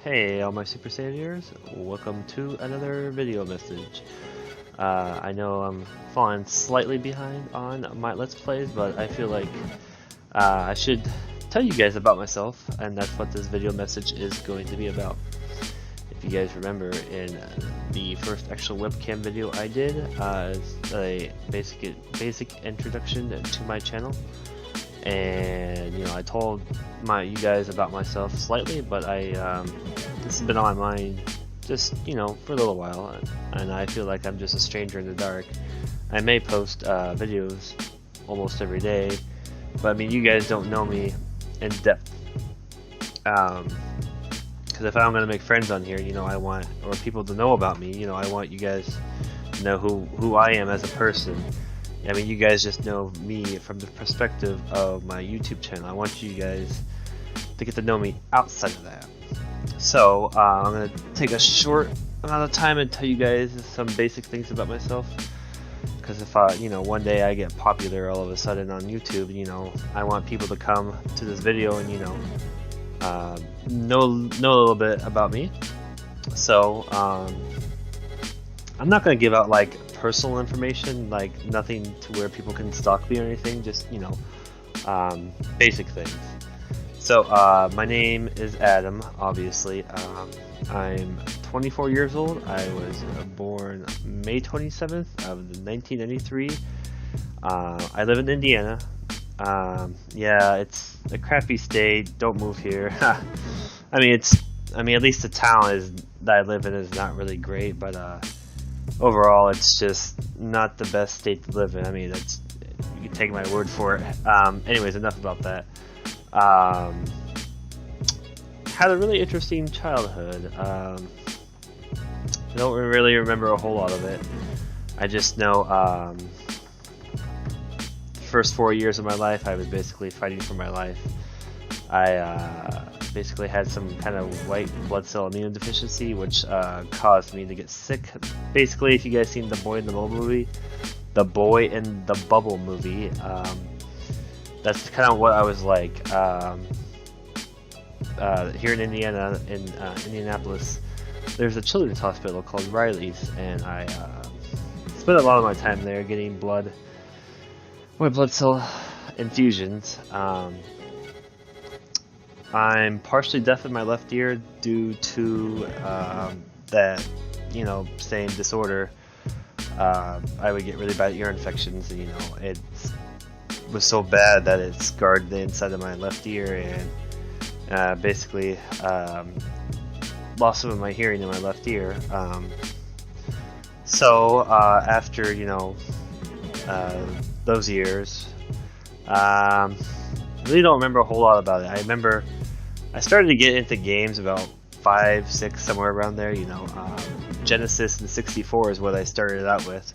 Hey, all my Super Saviors, welcome to another video message. I know I'm falling slightly behind on my Let's Plays, but I feel like I should tell you guys about myself, and that's what this video message is going to be about. If you guys remember, in the first actual webcam video I did, it's a basic introduction to my channel. And I told you guys about myself slightly, but this has been on my mind just for a little while, and I feel like I'm just a stranger in the dark. I may post videos almost every day, but I mean, you guys don't know me in depth. Because if I'm gonna make friends on here, I want people to know about me. I want you guys to know who I am as a person. I mean, you guys just know me from the perspective of my YouTube channel. I want you guys to get to know me outside of that. So I'm going to take a short amount of time and tell you guys some basic things about myself. Because if one day I get popular all of a sudden on YouTube, I want people to come to this video and know a little bit about me. So I'm not going to give out like personal information, like nothing to where people can stalk me or anything, just basic things. So my name is Adam, obviously. I'm 24 years old. I was born May 27th of 1993. I live in Indiana. Yeah, it's a crappy state. Don't move here. I mean, at least the town that I live in is not really great, but overall, it's just not the best state to live in. I mean, you can take my word for it. Anyways, enough about that. Had a really interesting childhood. I don't really remember a whole lot of it. I just know the first 4 years of my life, I was basically fighting for my life. I basically had some kind of white blood cell immune deficiency, which caused me to get sick. Basically, if you guys seen the Boy in the Bubble movie, that's kind of what I was like. Here in Indiana, in Indianapolis, there's a children's hospital called Riley's, and I spent a lot of my time there getting white blood cell infusions. I'm partially deaf in my left ear due to that, same disorder. I would get really bad ear infections, and it was so bad that it scarred the inside of my left ear, and basically lost some of my hearing in my left ear. So after those years, I really don't remember a whole lot about it. I remember I started to get into games about 5, 6, somewhere around there. Genesis and 64 is what I started out with.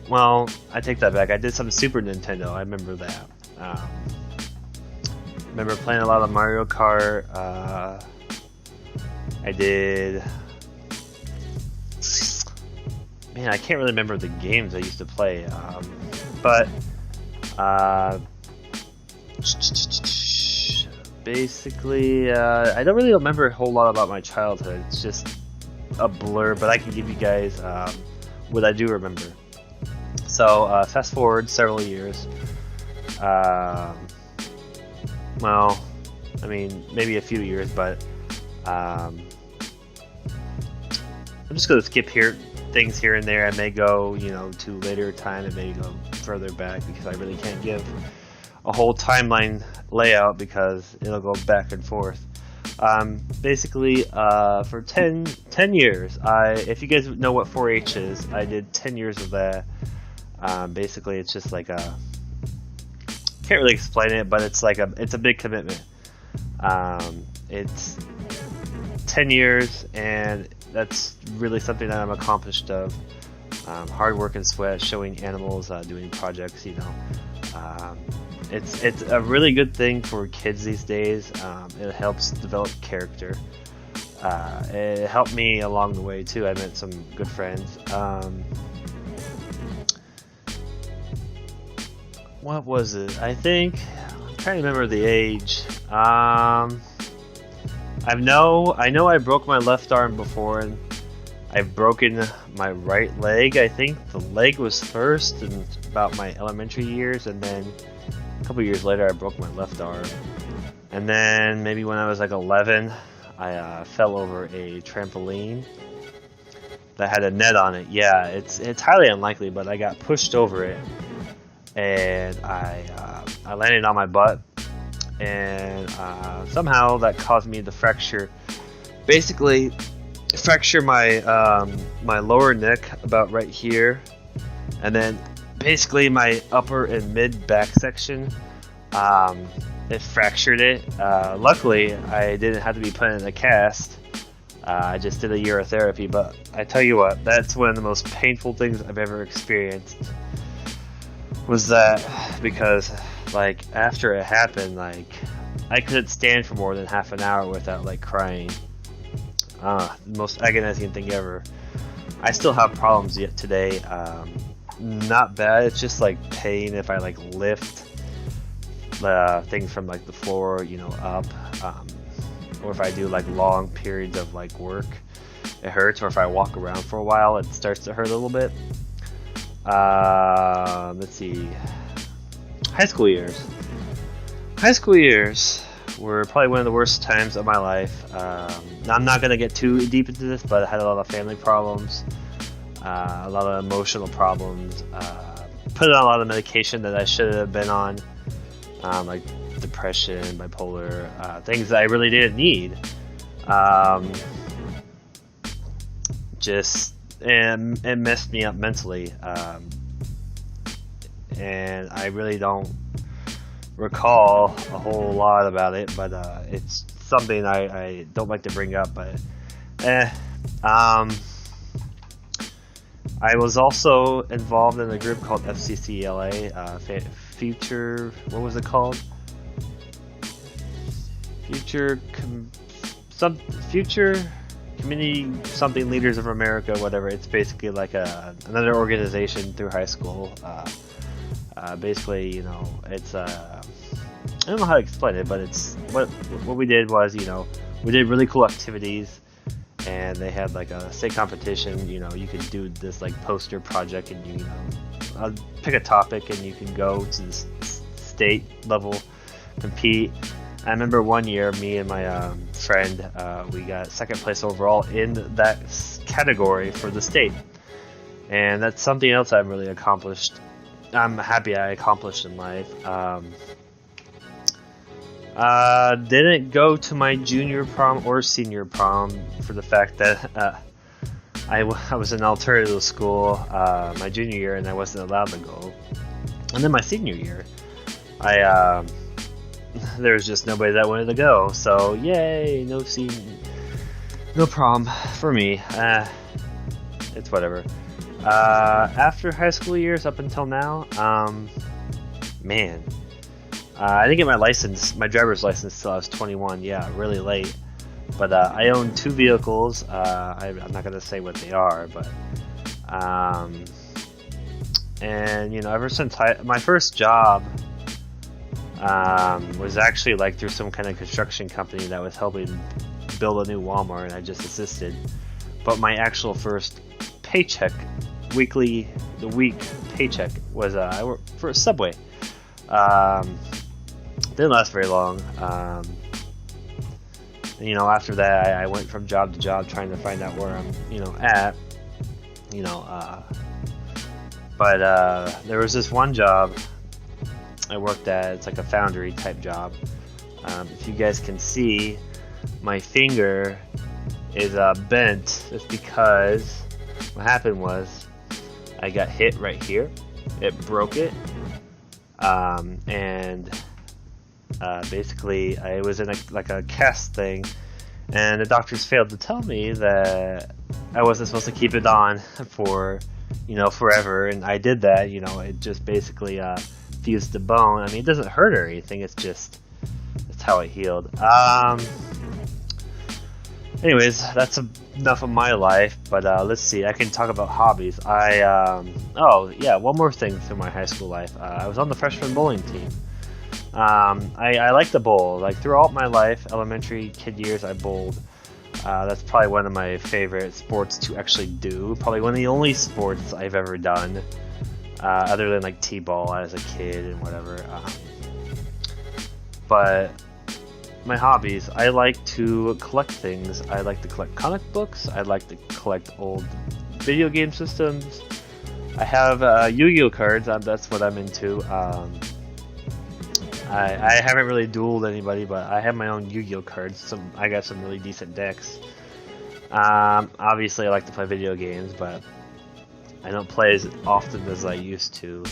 Well, I take that back. I did some Super Nintendo. I remember that. Remember playing a lot of Mario Kart. I did. Man, I can't really remember the games I used to play. But basically, I don't really remember a whole lot about my childhood. It's just a blur, but I can give you guys what I do remember. So, fast forward several years. Well, I mean, maybe a few years, but I'm just going to skip things here and there. I may go, to later time, and maybe go further back, because I really can't give a whole timeline layout because it'll go back and forth. Basically, for 10 years, if you guys know what 4-H is, I did 10 years of that. Basically, it's just like can't really explain it, but it's a big commitment. It's 10 years, and that's really something that I'm accomplished of. Hard work and sweat, showing animals, doing projects, It's a really good thing for kids these days. It helps develop character. It helped me along the way too. I met some good friends. What was it? I'm trying to remember the age. I I know I broke my left arm before, and I've broken my right leg. I think the leg was first in about my elementary years, and then a couple years later I broke my left arm. And then maybe when I was like 11, I fell over a trampoline that had a net on it. Yeah, it's highly unlikely, but I got pushed over it, and I landed on my butt, and somehow that caused me to fracture. Basically, fracture my my lower neck about right here, and then basically my upper and mid back section. It fractured it. Luckily, I didn't have to be put in a cast. I just did a year of therapy, but I tell you what, that's one of the most painful things I've ever experienced. Was that because, like, after it happened, like, I couldn't stand for more than half an hour without, like, crying. The most agonizing thing ever. I still have problems yet today. Not bad. It's just like pain if I like lift the thing from like the floor, you know, up, or if I do like long periods of like work, it hurts. Or if I walk around for a while, it starts to hurt a little bit. Let's see. High school years. High school years were probably one of the worst times of my life. I'm not going to get too deep into this, but I had a lot of family problems, a lot of emotional problems, put on a lot of medication that I should have been on, like depression, bipolar, things that I really didn't need. And it messed me up mentally. And I really don't recall a whole lot about it, but it's something I don't like to bring up. But I was also involved in a group called FCCLA, Future, what was it called? Future Community something Leaders of America, whatever. It's basically like another organization through high school. Basically, you know, it's I don't know how to explain it, but it's what we did was, you know, we did really cool activities, and they had like a state competition. You know, you could do this like poster project, and you know, pick a topic, and you can go to the state level, compete. I remember one year, me and my friend, we got second place overall in that category for the state, and that's something else I've really accomplished. I'm happy I accomplished in life. Didn't go to my junior prom or senior prom for the fact that I was in alternative school my junior year, and I wasn't allowed to go. And then my senior year, there was just nobody that wanted to go. So yay, no prom for me. It's whatever. After high school years up until now, man, I didn't get my driver's license till I was 21. Yeah, really late. But I own 2 vehicles. I'm not gonna say what they are, but and you know, ever since my first job was actually like through some kind of construction company that was helping build a new Walmart, and I just assisted. But my actual first paycheck, week paycheck, was I worked for a Subway. Didn't last very long. You know, after that, I went from job to job trying to find out where I'm, you know, at. You know, but there was this one job I worked at. It's like a foundry type job. If you guys can see, my finger is bent. It's because what happened was I got hit right here. It broke it, and basically I was in a cast thing, and the doctors failed to tell me that I wasn't supposed to keep it on for, you know, forever, and I did that. You know, it just basically fused the bone. I mean, it doesn't hurt or anything. It's how it healed. Anyways, that's enough of my life, but let's see, I can talk about hobbies. Oh yeah, one more thing through my high school life. I was on the freshman bowling team. I like to bowl. Like throughout my life, elementary kid years, I bowled. That's probably one of my favorite sports to actually do. Probably one of the only sports I've ever done, other than like t-ball as a kid and whatever. But my hobbies, I like to collect things. I like to collect comic books. I like to collect old video game systems. I have Yu-Gi-Oh cards. That's what I'm into. I haven't really dueled anybody, but I have my own Yu-Gi-Oh cards. I got some really decent decks. Obviously, I like to play video games, but I don't play as often as I used to.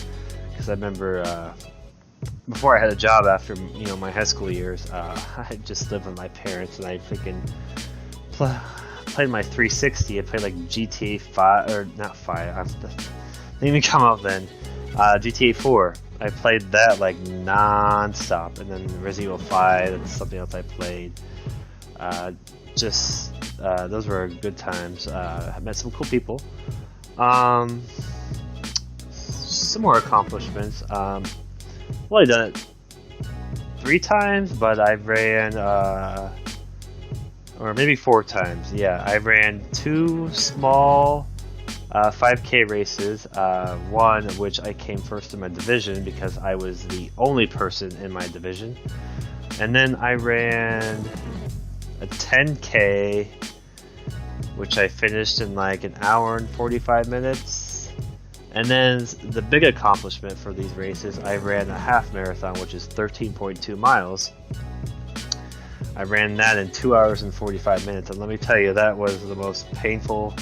Because I remember before I had a job after my high school years, I just lived with my parents, and I freaking played my 360. I played like GTA 5 or not 5. Didn't even come out then. GTA 4. I played that like non-stop, and then Resident Evil 5. That's something else I played. Those were good times. I met some cool people. Some more accomplishments. I've only done it 3 times, but I've ran, or maybe 4 times. Yeah, I ran 2 small 5K races. One of which I came first in my division because I was the only person in my division. And then I ran a 10K, which I finished in like an hour and 45 minutes. And then the big accomplishment for these races, I ran a half marathon, which is 13.2 miles. I ran that in 2 hours and 45 minutes, and let me tell you, that was the most painful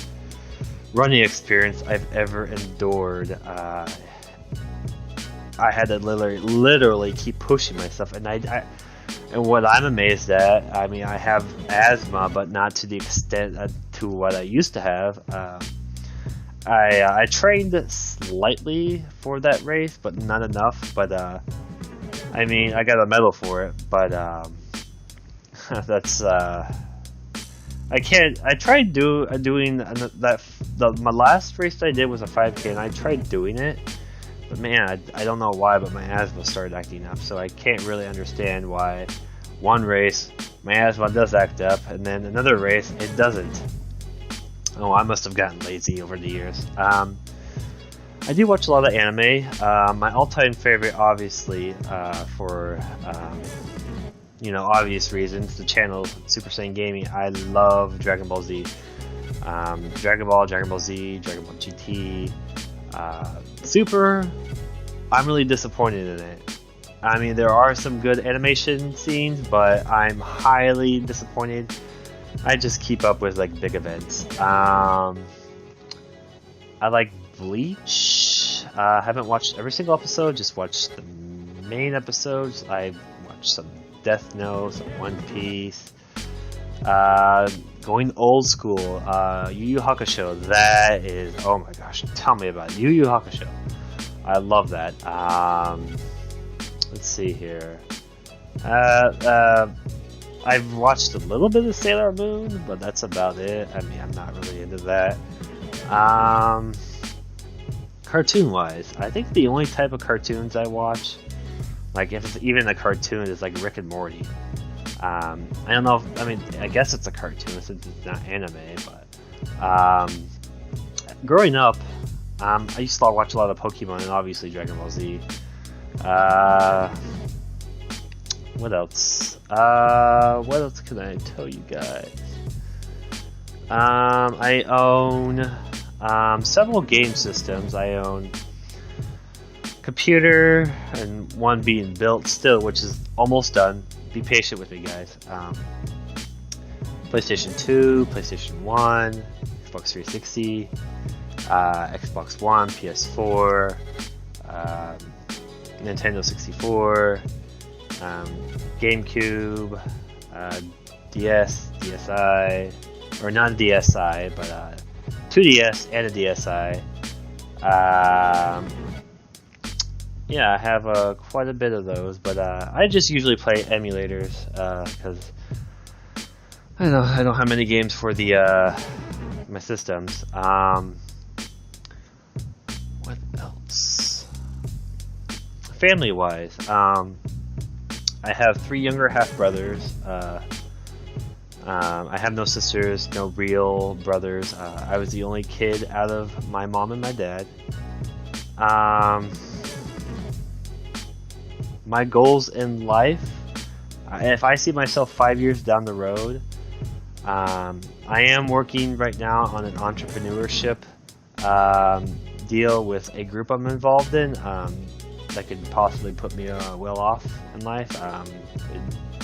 running experience I've ever endured. I had to literally keep pushing myself, and and what I'm amazed at, I mean, I have asthma, but not to the extent to what I used to have. I trained slightly for that race, but not enough. But I mean, I got a medal for it. But that's I can't. I tried doing that. My last race I did was a 5K, and I tried doing it. But man, I don't know why, but my asthma started acting up. So I can't really understand why one race my asthma does act up, and then another race it doesn't. Oh, I must have gotten lazy over the years. I do watch a lot of anime. My all-time favorite, obviously, for obvious reasons, the channel Super Saiyan Gaming. I love Dragon Ball Z, Dragon Ball Z, Dragon Ball GT, Super. I'm really disappointed in it. I mean, there are some good animation scenes, but I'm highly disappointed. I just keep up with like big events. I like Bleach. Haven't watched every single episode, just watched the main episodes. I've watched some Death Note, some One Piece. Going old school, Yu Yu Hakusho. That is, oh my gosh, tell me about it. Yu Yu Hakusho. I love that. Let's see here. I've watched a little bit of Sailor Moon, but that's about it. I mean, I'm not really into that. Cartoon-wise, I think the only type of cartoons I watch, like if it's even a cartoon, is like Rick and Morty. I don't know if, I mean, I guess it's a cartoon since it's not anime, but growing up, I used to watch a lot of Pokemon and obviously Dragon Ball Z. What else? What else can I tell you guys? I own several game systems. I own computer and one being built still, which is almost done. Be patient with me, guys. PlayStation 2, PlayStation 1, Xbox 360, Xbox One, PS4, Nintendo 64, GameCube, DS, DSi, or not DSi, but 2DS and a DSi. Yeah, I have quite a bit of those, but I just usually play emulators because I don't have many games for the my systems. What else? Family-wise, I have 3 younger half brothers. I have no sisters, no real brothers. I was the only kid out of my mom and my dad. My goals in life, if I see myself 5 years down the road, I am working right now on an entrepreneurship deal with a group I'm involved in that could possibly put me well off in life,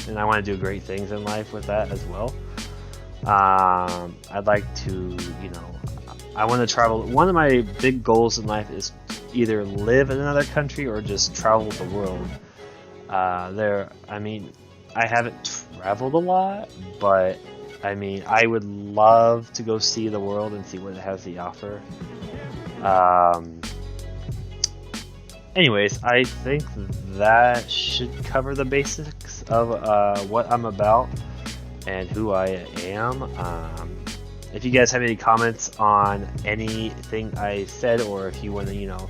and I want to do great things in life with that as well. I'd like to, I want to travel. One of my big goals in life is either live in another country or just travel the world. I haven't traveled a lot, but I would love to go see the world and see what it has to offer. Anyways, I think that should cover the basics of what I'm about and who I am. If you guys have any comments on anything I said, or if you want to,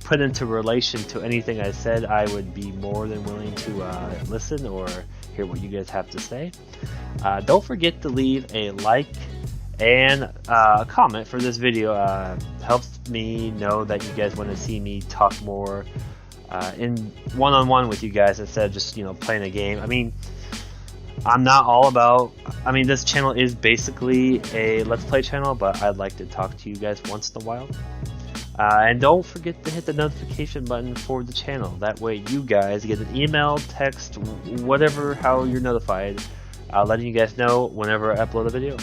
put into relation to anything I said, I would be more than willing to listen or hear what you guys have to say. Don't forget to leave a like and a comment for this video. Helps me know that you guys want to see me talk more in one-on-one with you guys instead of just playing a game. I'm not all about, this channel is basically a Let's Play channel, but I'd like to talk to you guys once in a while. And don't forget to hit the notification button for the channel. That way you guys get an email, text, how you're notified, letting you guys know whenever I upload a video.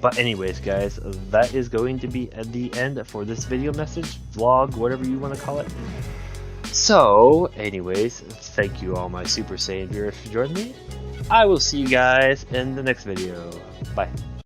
But anyways, guys, that is going to be at the end for this video message, vlog, whatever you want to call it. So, anyways, thank you all my Super Saiyan viewers for joining me. I will see you guys in the next video. Bye.